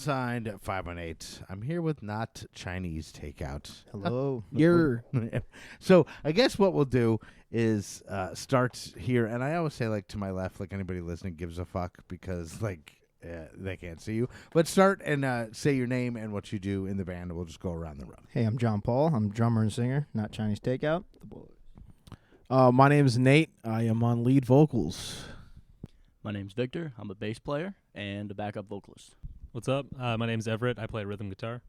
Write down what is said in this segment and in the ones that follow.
Unsigned518. I'm here with Not Chinese Takeout. Hello. So I guess what we'll do is start here, and I always say like to my left, like anybody listening gives a fuck because like they can't see you. But start and say your name and what you do in the band, and we'll just go around the room. Hey, I'm John Paul. I'm drummer and singer, Not Chinese Takeout. The boys. My name is Nate. I am on lead vocals. My name's Victor. I'm a bass player and a backup vocalist. What's up? My name's Everett. I play rhythm guitar.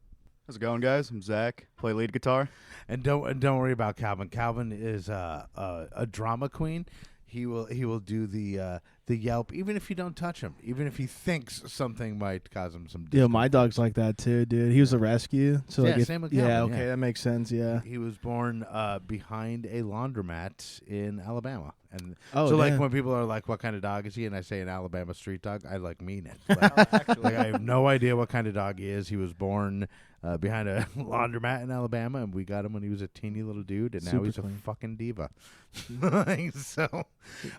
How's it going, guys? I'm Zach. Play lead guitar. And don't worry about Calvin. Calvin is a drama queen. He will do the yelp, even if you don't touch him, even if he thinks something might cause him some discomfort. Yeah, my dog's like that too, dude. He was a rescue, so Yeah, like same with Calvin, okay, yeah. that makes sense. Yeah. He was born behind a laundromat in Alabama, and Oh, so like damn. when people are like, "What kind of dog is he?" and I say an Alabama street dog, I like mean it. Like I have no idea what kind of dog he is. He was born behind a laundromat in Alabama, and we got him when he was a teeny little dude, and now Super he's clean. a fucking diva. So,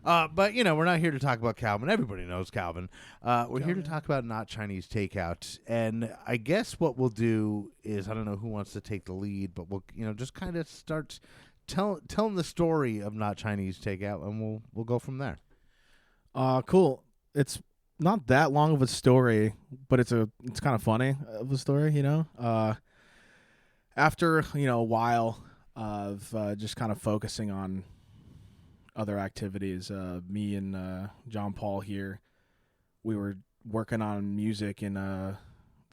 but you know, we're not here to talk about Calvin. Everybody knows Calvin. We're here to talk about Not Chinese Takeout, and I guess what we'll do is, I don't know who wants to take the lead, but we'll just kind of start telling the story of Not Chinese Takeout, and we'll go from there. Cool. It's not that long of a story, but it's kind of funny of a story, you know. After a while of just kind of focusing on other activities, me and John Paul here, we were working on music in the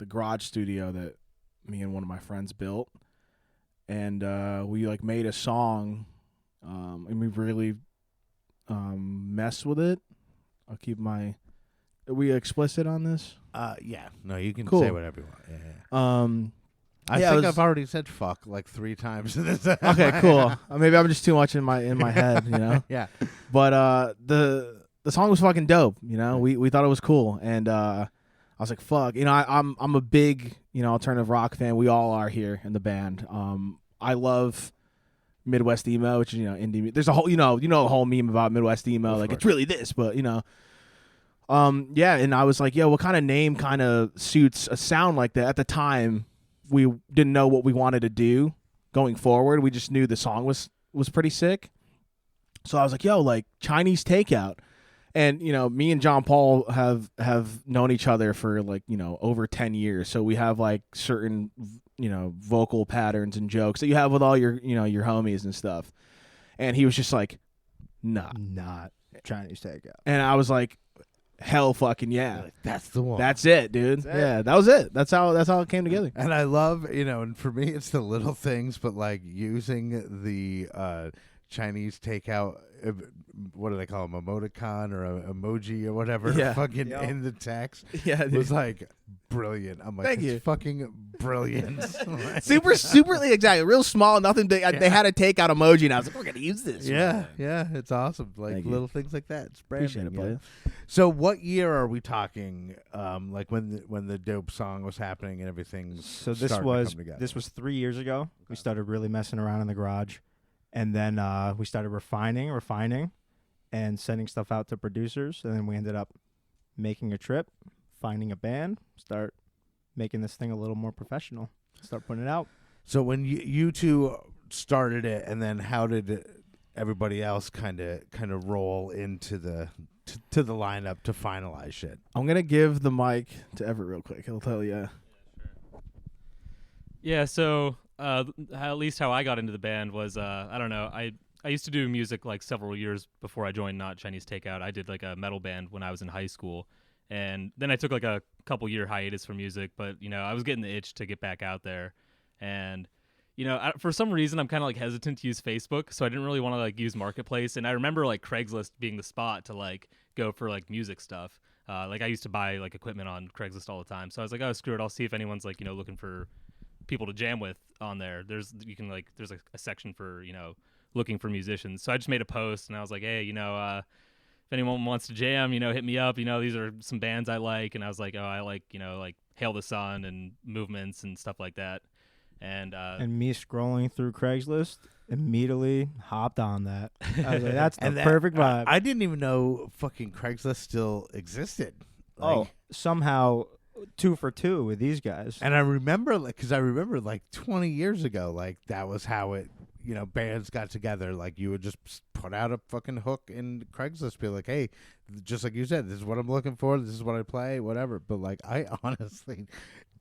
garage studio that me and one of my friends built, and we like made a song, and we really messed with it. I'll keep my. Are we explicit on this? Yeah, no, you can Cool. say whatever you want. Yeah. I Yeah, think it was- I've already said fuck like 3 times in this. Okay, cool. Maybe I'm just too much in my head, you know. Yeah. But the song was fucking dope, you know. We thought it was cool, and I was like, fuck, you know. I'm a big alternative rock fan. We all are here in the band. I love Midwest emo, which is indie. There's a whole a whole meme about Midwest emo, Of like course. it's really this, but yeah. And I was like, yeah, what kind of name kind of suits a sound like that? At the time, we didn't know what we wanted to do going forward. We just knew the song was pretty sick. So I was like, yo, like Chinese Takeout. And, me and John Paul have known each other for like, over 10 years. So we have like certain, vocal patterns and jokes that you have with all your, your homies and stuff. And he was just like, nah. Not Chinese Takeout. And I was like, hell fucking yeah. Like, that's the one. That's it, dude. That's it. Yeah, that was it. That's how it came together. And I love, and for me, it's the little things, but like using the Chinese Takeout, what do they call them, emoticon or a emoji or whatever, Yeah. fucking Yeah. in the text, Yeah, dude. was like brilliant. I'm like, Thank it's you. fucking brilliant. Superly exactly, real small, nothing big. They had a takeout emoji, and I was like, we're gonna use this. Yeah, it's awesome. Like Thank you. little things like that. It's Appreciate branding, it, you buddy. know? So, what year are we talking? Like when the dope song was happening and everything. So this starting to was come together? 3 years ago. We started really messing around in the garage, and then we started refining, and sending stuff out to producers, and then we ended up making a trip, finding a band, start making this thing a little more professional, start putting it out. So when you two started it, and then how did everybody else kind of roll into the to the lineup to finalize shit? I'm gonna give the mic to Everett real quick. He'll tell you. Yeah, so at least how I got into the band was, I don't know, I used to do music like several years before I joined Not Chinese Takeout. I did like a metal band when I was in high school, and then I took like a couple year hiatus from music, but I was getting the itch to get back out there. And for some reason I'm kind of like hesitant to use Facebook, so I didn't really want to like use Marketplace. And I remember like Craigslist being the spot to like go for like music stuff. Like I used to buy like equipment on Craigslist all the time, so I was like, oh, screw it, I'll see if anyone's like looking for people to jam with on there. There's like a section for looking for musicians. So I just made a post and I was like, hey, if anyone wants to jam, hit me up. These are some bands I like. And I was like, oh, I like like Hail the Sun and Movements and stuff like that. And me scrolling through Craigslist, immediately hopped on that. I was like, that's the And perfect vibe. I didn't even know fucking Craigslist still existed. Oh, somehow 2 for 2 with these guys. And I remember, because I remember, 20 years ago, that was how it, bands got together. Like, you would just put out a fucking hook in Craigslist, be like, hey, just like you said, this is what I'm looking for, this is what I play, whatever. But, I honestly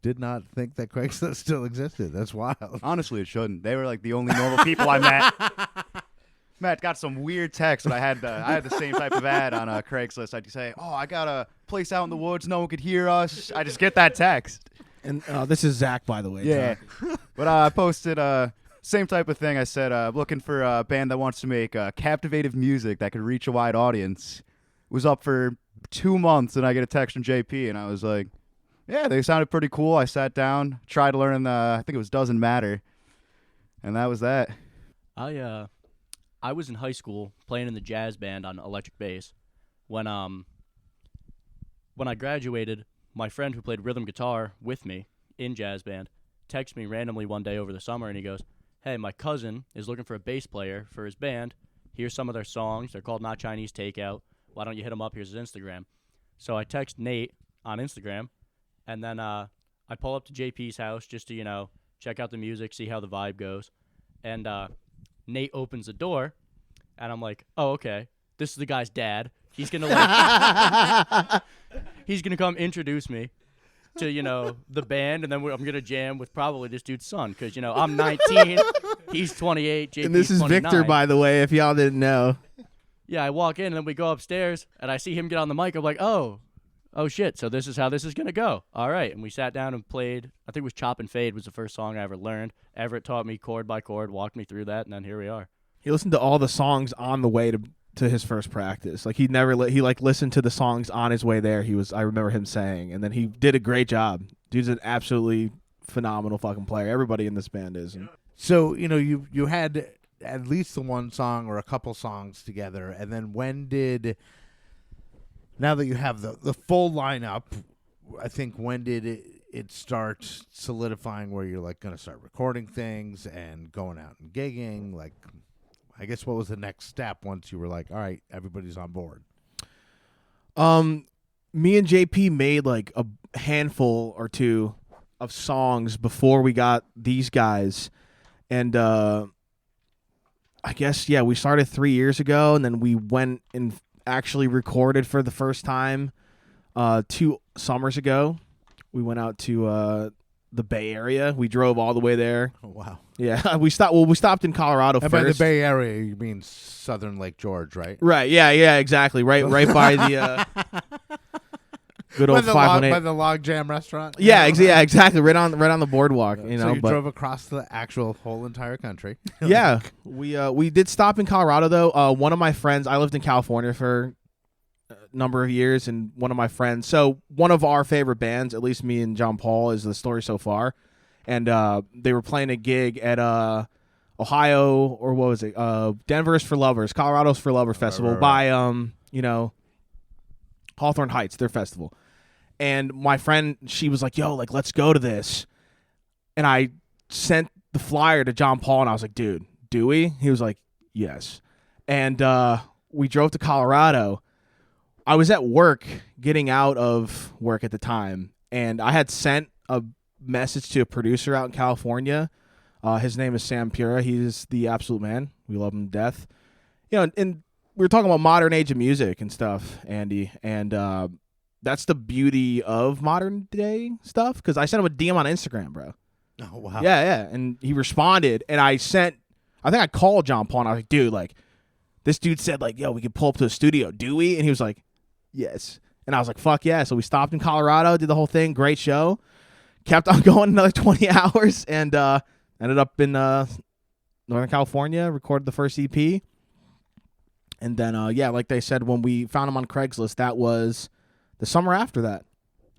did not think that Craigslist still existed. That's wild. Honestly, it shouldn't. They were the only normal people I met. Matt got some weird text, but I had the same type of ad on Craigslist. I'd say, "Oh, I got a place out in the woods. No one could hear us." I just get that text. And this is Zach, by the way. Yeah, but I posted same type of thing. I said, "Looking for a band that wants to make captivative music that could reach a wide audience." It was up for 2 months, and I get a text from JP, and I was like, "Yeah, they sounded pretty cool." I sat down, tried to learn. I think it was "Doesn't Matter," and that was that. I was in high school playing in the jazz band on electric bass. When I graduated, my friend who played rhythm guitar with me in jazz band texted me randomly one day over the summer, and he goes, "Hey, my cousin is looking for a bass player for his band. Here's some of their songs. They're called Not Chinese Takeout. Why don't you hit him up? Here's his Instagram." So I text Nate on Instagram, and then I pull up to JP's house just to, check out the music, see how the vibe goes. And Nate opens the door, and I'm like, "Oh, okay. This is the guy's dad. He's gonna he's gonna come introduce me to the band, and then I'm gonna jam with probably this dude's son, because I'm 19, he's 28, JP's And this is 29. Victor, by the way, if y'all didn't know. Yeah, I walk in, and then we go upstairs, and I see him get on the mic. I'm like, oh shit, so this is how this is going to go. All right, and we sat down and played. I think it was Chop and Fade was the first song I ever learned. Everett taught me chord by chord, walked me through that, and then here we are. He listened to all the songs on the way to his first practice. He listened to the songs on his way there. I remember him saying, and then he did a great job. Dude's an absolutely phenomenal fucking player. Everybody in this band is. So, you had at least the one song or a couple songs together, and then now that you have the full lineup, I think when did it start solidifying where you're going to start recording things and going out and gigging? I guess what was the next step once you were like, all right, everybody's on board? Me and JP made a handful or two of songs before we got these guys, and I guess we started 3 years ago, and then we went and actually recorded for the first time 2 summers ago. We went out to the Bay Area. We drove all the way there. Oh, wow. Yeah, we stopped in Colorado and first. By the Bay Area, you mean Southern Lake George, right? Right. Yeah, exactly. Right by the good old 518. By the Log Jam restaurant. Yeah, exactly. Right on the boardwalk. So you drove across the actual whole entire country. Yeah, we did stop in Colorado though. One of my friends, I lived in California for a number of years, and one of my friends. So one of our favorite bands, at least me and John Paul, is The Story So Far, and they were playing a gig at Ohio, or what was it? Denver's for Lovers, Colorado's for Lovers festival by Hawthorne Heights, their festival. And my friend, she was like, "Yo, let's go to this." And I sent the flyer to John Paul, and I was like, "Dude, do we?" He was like, "Yes." And we drove to Colorado. I was at work, getting out of work at the time, and I had sent a message to a producer out in California. His name is Sam Pura. He's the absolute man. We love him to death. And we were talking about modern age of music and stuff, Andy, and that's the beauty of modern day stuff, because I sent him a DM on Instagram, bro. Oh, wow. Yeah. And he responded, and I think I called John Paul, and I was like, "Dude, this dude said, yo, we could pull up to a studio. Do we?" And he was like, "Yes." And I was like, "Fuck yeah." So we stopped in Colorado, did the whole thing. Great show. Kept on going another 20 hours, and ended up in Northern California, recorded the first EP. And then, like they said, when we found him on Craigslist, that was the summer after that.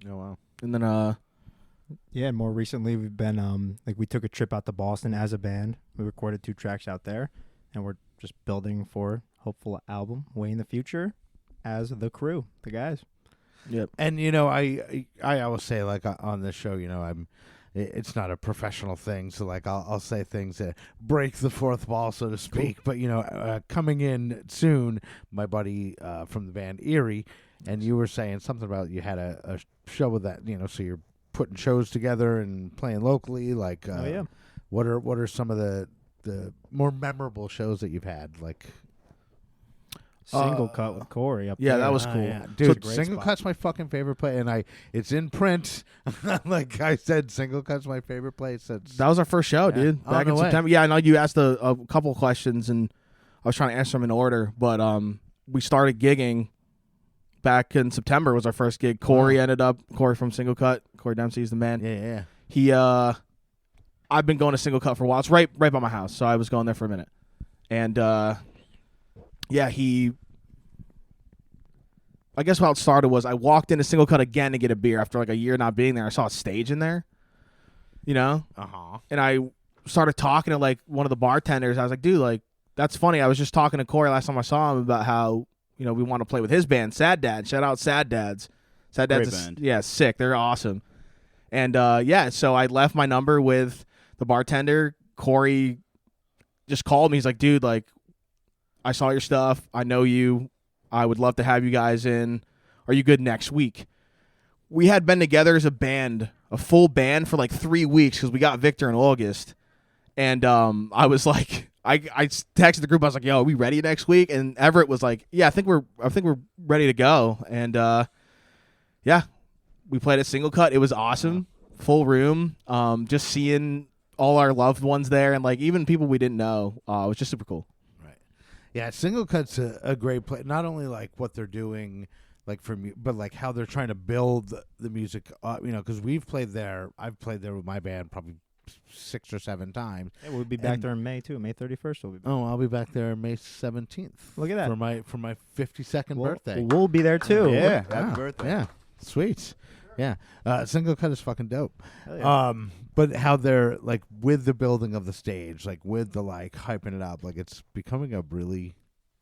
Oh, wow. And then, and more recently we've been we took a trip out to Boston as a band. We recorded 2 tracks out there, and we're just building for hopeful album way in the future as the crew, the guys. Yep. And I always say on this show, it's not a professional thing, so I'll say things that break the fourth wall, so to speak. Cool. But coming in soon, my buddy from the band Erie and you were saying something about you had a show with that, so you're putting shows together and playing locally. Like, Oh, yeah. what are some of the more memorable shows that you've had? Like, Single cut with Corey up yeah, there. that was cool. yeah. It's a Dude, great Single spot. Cut's my fucking favorite place, and it's in print. Like I said, Single Cut's my favorite place. That was our first show, dude. Oh, Back no in way. September. Yeah, I know you asked a couple questions, and I was trying to answer them in order. But we started gigging back in September. Was our first gig. Corey from Single Cut. Corey Dempsey's the man. Yeah. He I've been going to Single Cut for a while. It's right by my house, so I was going there for a minute. And I guess how it started was I walked into Single Cut again to get a beer after like a year not being there. I saw a stage in there, Uh-huh. and I started talking to like one of the bartenders. I was like, dude, like that's funny. I was just talking to Corey last time I saw him about how we want to play with his band, Sad Dad. Shout out Sad Dads. Sad Dads, Great band. yeah, sick. They're awesome. And so I left my number with the bartender. Corey just called me. He's like, dude, like I saw your stuff. I know you. I would love to have you guys in. Are you good next week? We had been together as a band, a full band for like 3 weeks because we got Victor in August. And I was like, I texted the group. I was like, yo, are we ready next week? And Everett was like, yeah, I think we're ready to go. And yeah, we played at Single Cut. It was awesome. Full room. Just seeing all our loved ones there and like even people we didn't know. It was just super cool. Yeah, Single Cut's a great play. Not only like what they're doing, like but like how they're trying to build the music. Because we've played there. I've played there with my band probably 6 or 7 times. Yeah, we'll be back there in May too. May 31st. We'll be back. Oh, I'll be back there May 17th. Look at that. for my 52nd birthday. We'll be there too. Yeah, Wow. happy birthday. Yeah, sweet. Yeah, Single Cut is fucking dope. Hell yeah. But how they're like with the building of the stage, like with the like hyping it up, like it's becoming a really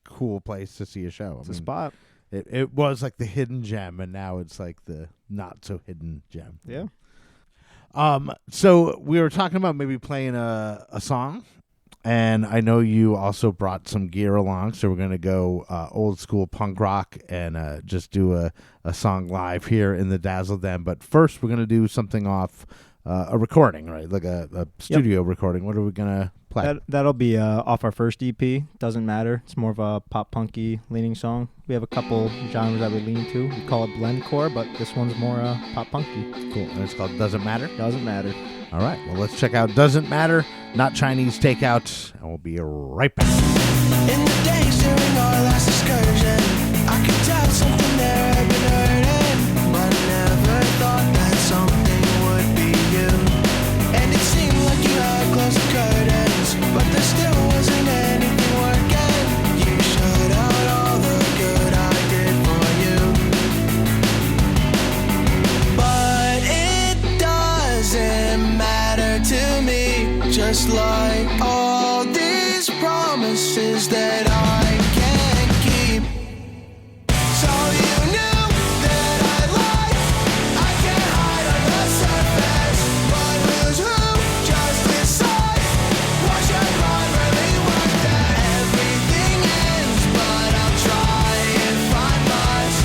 cool place to see a show. It's a spot. It was like the hidden gem, and now it's like the not so hidden gem. Yeah. So we were talking about maybe playing a song, and I know you also brought some gear along, so we're gonna go old school punk rock and just do a song live here in the Dazzle Den. But first, we're gonna do something off a recording, right? Like a studio recording. What are we gonna play? That'll be off our first EP. Doesn't matter. It's more of a pop punky leaning song. We have a couple genres that we lean to. We call it blendcore, but this one's more pop punky. Cool. And it's called Doesn't Matter. Doesn't matter. All right. Well, let's check out Doesn't Matter, Not Chinese Takeout, and we'll be right back. In the days during our last excursion, I could tell something there had been hurting, but never thought that something would be you. And it seemed like you had closed the curtains, but there still wasn't anything working. You shut out all the good I did for you, but it doesn't matter to me, just like all these promises that I can't keep. So you knew that I lied. I can't hide on the surface, but who's who? Just decide. What should I really want? That everything ends, but I'll try if I must.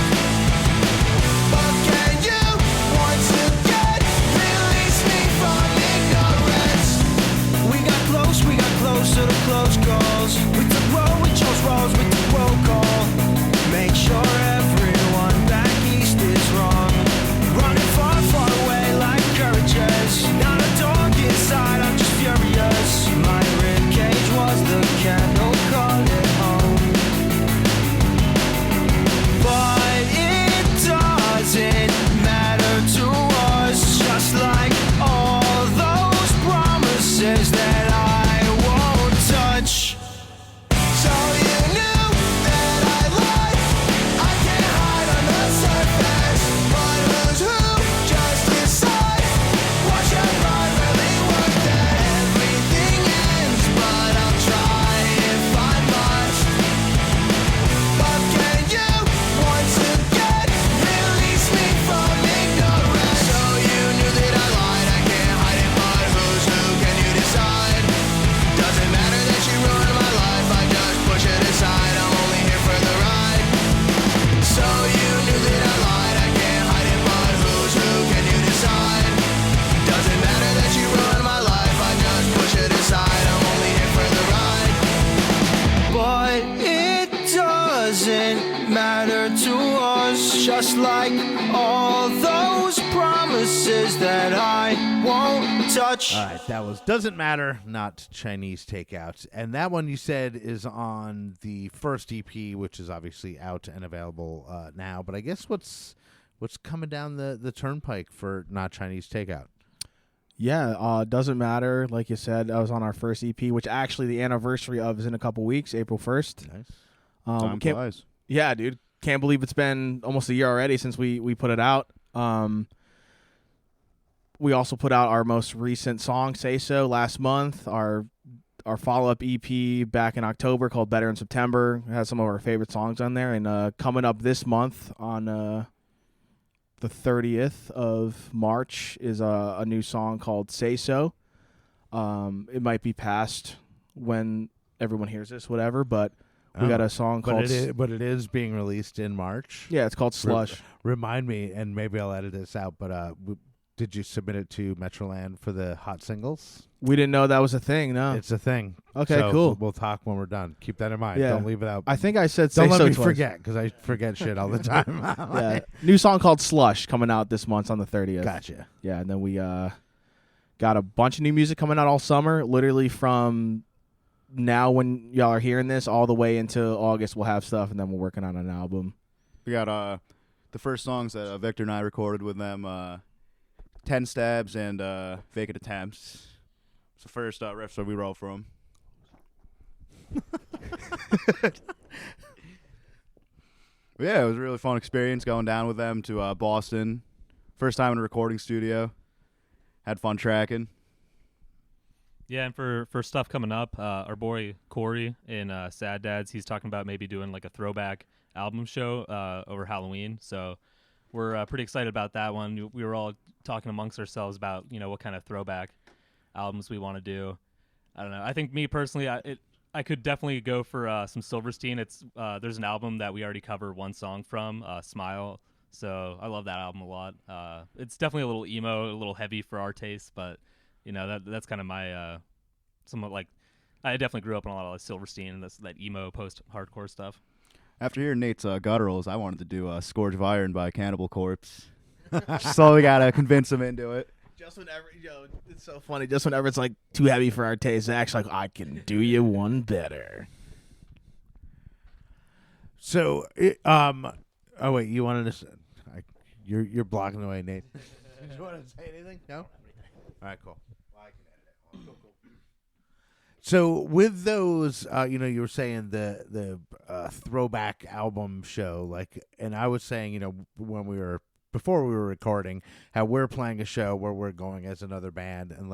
But can you once again release me from ignorance? We got close to the close calls. We took road, we chose just like all those promises that I won't touch. All right, that was Doesn't Matter, Not Chinese Takeout. And that one you said is on the first EP, which is obviously out and available now. But I guess what's coming down the turnpike for Not Chinese Takeout? Yeah, Doesn't Matter. Like you said, that was on our first EP, which actually the anniversary of is in a couple weeks, April 1st. Nice. Time flies. Yeah, dude. Can't believe it's been almost a year already since we put it out. We also put out our most recent song, Say So, last month. Our follow-up EP back in October called Better in September. It has some of our favorite songs on there. And coming up this month on the 30th of March is a new song called Say So. It might be past when everyone hears this, whatever, but we got a song called... But it is being released in March. Yeah, it's called Slush. Remind me, and maybe I'll edit this out, but did you submit it to Metroland for the hot singles? We didn't know that was a thing, no. It's a thing. Okay, So cool. We'll talk when we're done. Keep that in mind. Yeah. Don't leave it out. I think I said Don't Say let So me twice. forget, because I forget shit all the time. Yeah. New song called Slush coming out this month on the 30th. Gotcha. Yeah, and then we got a bunch of new music coming out all summer, literally from now when y'all are hearing this all the way into August we'll have stuff, and then we're working on an album. We got the first songs that Victor and I recorded with them, 10 Stabs and Vacant Attempts. It's the first riffs that we wrote from. Yeah, it was a really fun experience going down with them to Boston. First time in a recording studio. Had fun tracking. Yeah, and for stuff coming up, our boy Corey in Sad Dads, he's talking about maybe doing like a throwback album show over Halloween. So we're pretty excited about that one. We were all talking amongst ourselves about, what kind of throwback albums we want to do. I don't know. I think me personally, I could definitely go for some Silverstein. It's there's an album that we already cover one song from, Smile. So I love that album a lot. It's definitely a little emo, a little heavy for our taste, but that's kind of my somewhat like I definitely grew up on a lot of Silverstein and that emo post-hardcore stuff. After hearing Nate's gutturals, I wanted to do Scourge of Iron by Cannibal Corpse. Slowly got to convince him into it. Just whenever, it's so funny. Just whenever it's like too heavy for our taste, Zach's like, I can do you one better. So, oh wait, you wanted to? You're blocking the way, Nate. Did you want to say anything? No. All right, cool. Well, I can edit it. Cool. So with those, you were saying the throwback album show, and I was saying, before we were recording, how we're playing a show where we're going as another band, and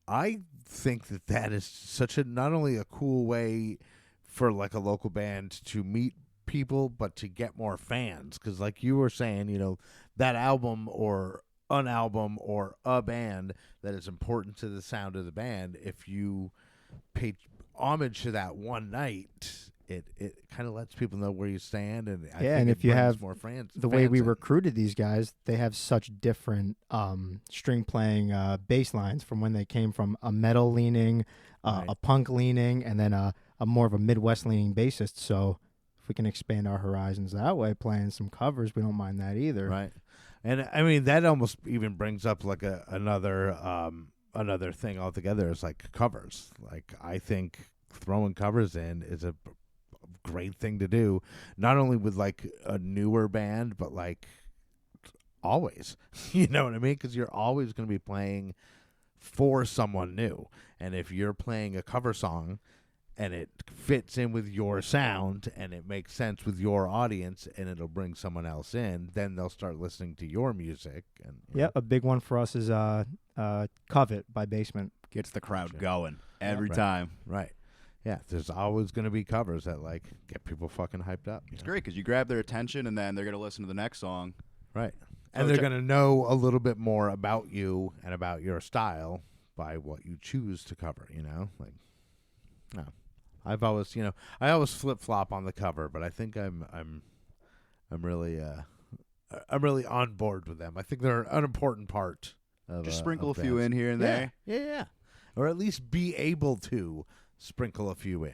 I think that is such a not only a cool way for a local band to meet people, but to get more fans, because like you were saying, that album or an album or a band that is important to the sound of the band, if you pay homage to that one night, it kind of lets people know where you stand, and I think and if you have more fans. The way we in. recruited these guys, they have such different string playing bass lines from when they came from a metal leaning, Right. a punk leaning, and then a more of a Midwest leaning bassist. So if we can expand our horizons that way, playing some covers, we don't mind that either. Right. And I mean that almost even brings up another thing altogether is covers. I think throwing covers in is a great thing to do, not only with a newer band, but always. You know what I mean? Because you're always going to be playing for someone new, and if you're playing a cover song and it fits in with your sound and it makes sense with your audience and it'll bring someone else in, then they'll start listening to your music. And Yeah, a big one for us is Covet by Basement. Gets the crowd going every Right. time. Right. Yeah, there's always going to be covers that get people fucking hyped up. It's great because you grab their attention and then they're going to listen to the next song. Right. And they're going to know a little bit more about you and about your style by what you choose to cover, no. I've always, I always flip-flop on the cover, but I think I'm really on board with them. I think they're an important part of Just sprinkle of a few bands. in here and there. Yeah. Or at least be able to sprinkle a few in,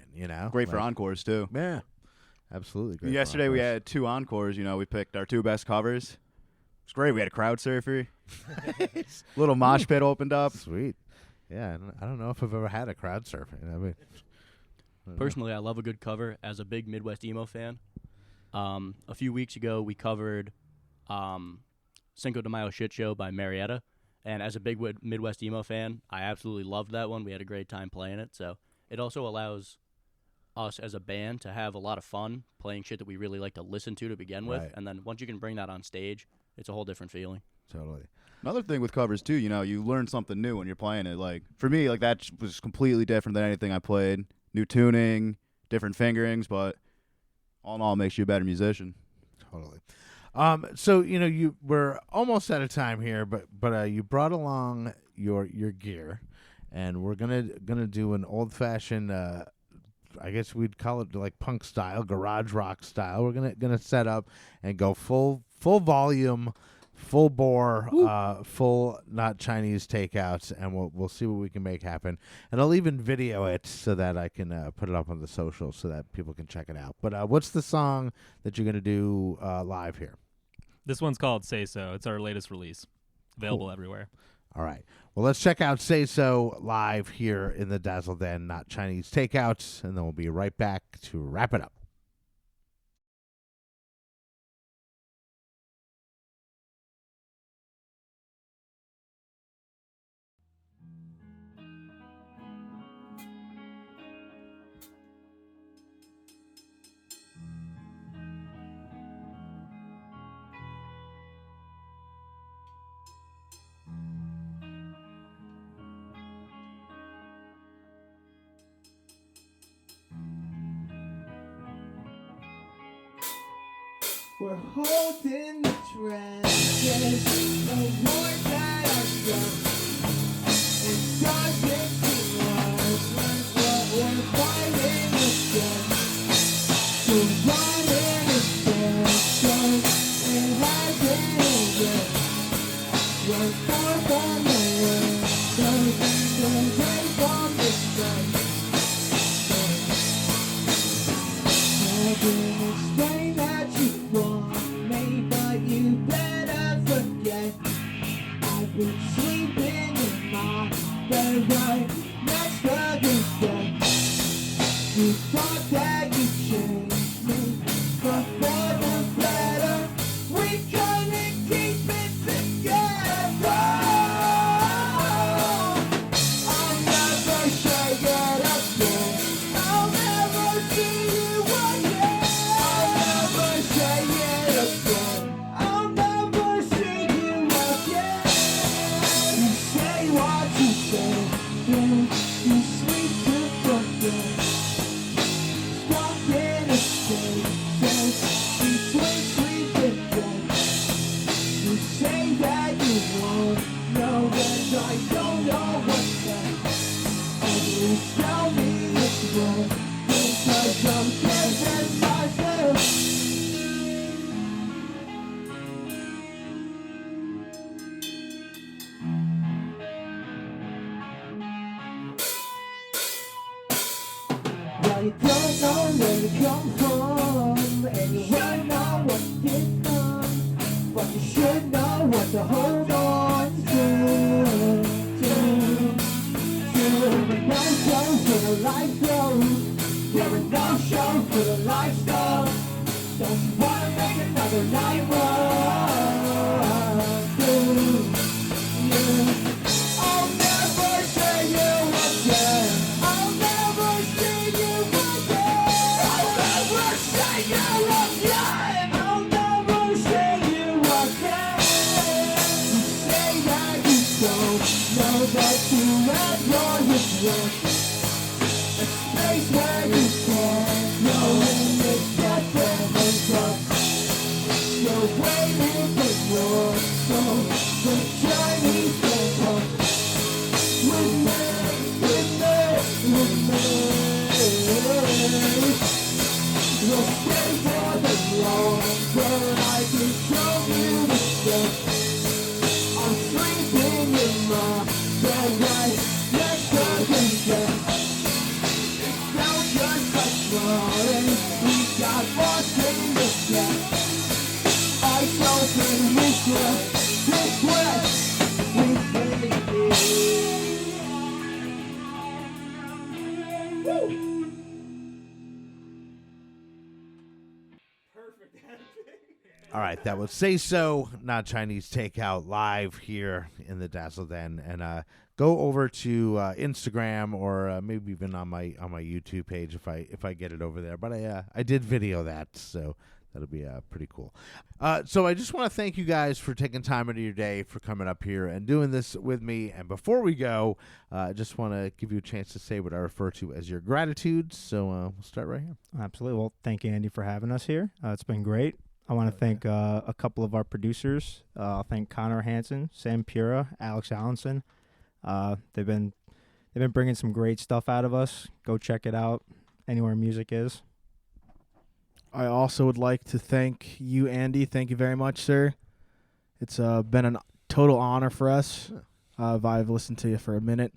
Great for encores too. Yeah. Absolutely great. Yesterday we encores. had 2 encores. You know, we picked our 2 best covers. It's great. We had a crowd surfer. Little mosh pit opened up. Sweet. Yeah, I don't know if I've ever had a crowd surfing. I mean, Personally, I love a good cover as a big Midwest emo fan. A few weeks ago, we covered Cinco de Mayo Shit Show by Marietta. And as a big Midwest emo fan, I absolutely loved that one. We had a great time playing it. So it also allows us as a band to have a lot of fun playing shit that we really like to listen to begin with. Right. And then once you can bring that on stage, it's a whole different feeling. totally. Another thing with covers too, you know, you learn something new when you're playing it. Like for me, like that was completely different than anything I played. New tuning, different fingerings, but all in all, it makes you a better musician. Totally. So you we're almost out of time here, but you brought along your gear, and we're gonna do an old fashioned. I guess we'd call it like punk style, garage rock style. We're gonna set up and go full volume, full bore, full Not Chinese Takeouts, and we'll see what we can make happen. And I'll even video it so that I can put it up on the social so that people can check it out. But what's the song that you're gonna do live here? This one's called Say So. It's our latest release. Available Cool. everywhere. All right. Well, let's check out Say So live here in the Dazzle Den, Not Chinese Takeouts, and then we'll be right back to wrap it up. We're holding the trenches, no more that are done. It doesn't seem like what we're fighting against. So running attention, it hasn't been. We're far from the way, so away from the sun. I can explain that you want me, but you better forget. I've been sleeping in my bed right next to the bed. You thought that you changed me, but for the better, we couldn't keep it together. I'll never say it again. I'll never see you again. I'll never say it again. I'll never see you again. You say what you say, then you sleep to forget. Stuck in a state, between sleep and death. You say that you won't know that I don't know what's next. At least tell me it's wrong, because I'm killing myself. Well, you don't know where you come from, and you won't know what you've done, but you should know what to hold on to. You're a no-show for the life show. You're a no-show for the lifestyle. Don't you wanna make another night run? I'll never say you again. I'll never see you again. I'll never say you again. I'll never see you again. You say that you don't know that you have your regret. A space where you can know when it's nothing but us. You're waiting for your soul. The Chinese takeout. With me. You'll stay for the long run. I can show you the steps. I'm sleeping in my bed right next to the bed. It sounds just like mine. We got All right, that was Say So, Not Chinese Takeout, live here in the Dazzle Den. And go over to Instagram or maybe even on my YouTube page if I get it over there. But I did video that, so that'll be pretty cool. So I just want to thank you guys for taking time out of your day for coming up here and doing this with me. And before we go, I just want to give you a chance to say what I refer to as your gratitude. So we'll start right here. Absolutely. Well, thank you, Andy, for having us here. It's been great. I want to thank a couple of our producers. I'll thank Connor Hansen, Sam Pura, Alex Allenson. They've been bringing some great stuff out of us. Go check it out anywhere music is. I also would like to thank you, Andy. Thank you very much, sir. It's been a total honor for us. I've listened to you for a minute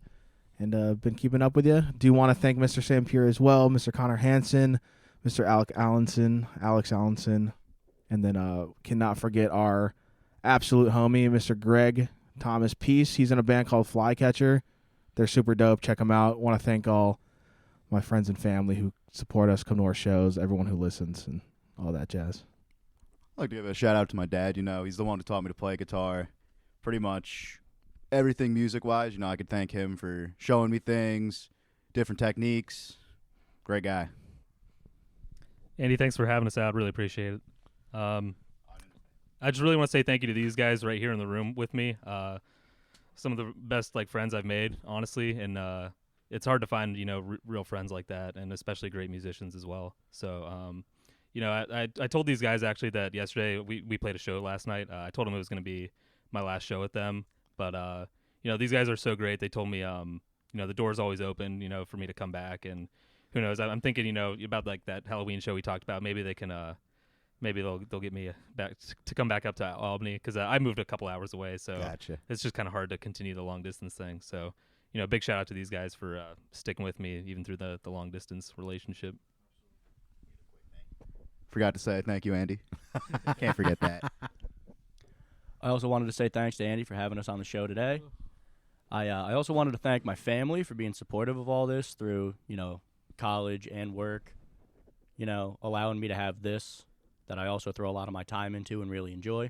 and been keeping up with you. Do want to thank Mr. Sam Pure as well, Mr. Connor Hansen, Mr. Alex Allenson, and then cannot forget our absolute homie, Mr. Greg Thomas Peace. He's in a band called Flycatcher. They're super dope. Check them out. Want to thank all my friends and family who support us, come to our shows, everyone who listens, and all that jazz. I'd like to give a shout out to my dad. He's the one who taught me to play guitar. Pretty much everything music-wise. I could thank him for showing me things, different techniques. Great guy. Andy, thanks for having us out. Really appreciate it. I just really want to say thank you to these guys right here in the room with me. Some of the best friends I've made, honestly, and it's hard to find real friends like that, and especially great musicians as well. So I told these guys actually that yesterday we played a show last night. I told them it was going to be my last show with them, but these guys are so great. They told me the door's always open for me to come back, and who knows, I'm thinking about that Halloween show we talked about. Maybe they can maybe they'll get me back to come back up to Albany, because I moved a couple hours away, so Gotcha. It's just kind of hard to continue the long distance thing. So big shout out to these guys for sticking with me even through the long distance relationship. Forgot to say thank you, Andy. Can't forget that. I also wanted to say thanks to Andy for having us on the show today. I also wanted to thank my family for being supportive of all this through, college and work, allowing me to have this that I also throw a lot of my time into and really enjoy.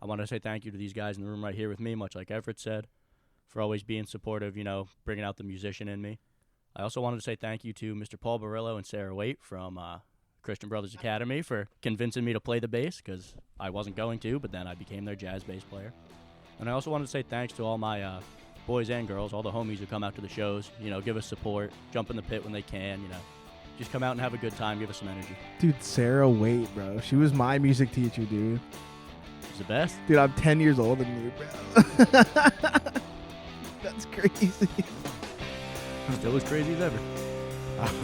I want to say thank you to these guys in the room right here with me, much like Everett said, for always being supportive, bringing out the musician in me. I also wanted to say thank you to Mr. Paul Barillo and Sarah Waite from Christian Brothers Academy for convincing me to play the bass, because I wasn't going to, but then I became their jazz bass player. And I also wanted to say thanks to all my boys and girls, all the homies who come out to the shows, give us support, jump in the pit when they can, just come out and have a good time, give us some energy. Dude, Sarah Waite, bro. She was my music teacher, dude. It's the best. Dude, I'm 10 years older than you, bro. That's crazy. Still as crazy as ever.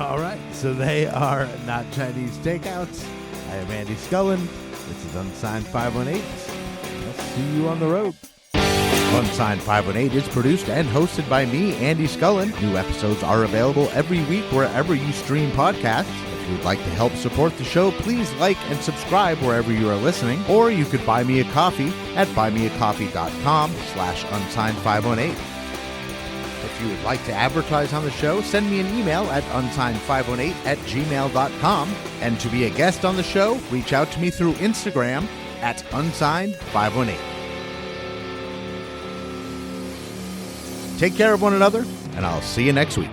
All right, so they are Not Chinese Takeouts. I am Andy Scullin. This is Unsigned518. I'll see you on the road. Unsigned518 is produced and hosted by me, Andy Scullin. New episodes are available every week wherever you stream podcasts. If you would like to help support the show, please like and subscribe wherever you are listening. Or you could buy me a coffee at buymeacoffee.com/Unsigned518. If you would like to advertise on the show, send me an email at unsigned518@gmail.com. And to be a guest on the show, reach out to me through Instagram at Unsigned518. Take care of one another, and I'll see you next week.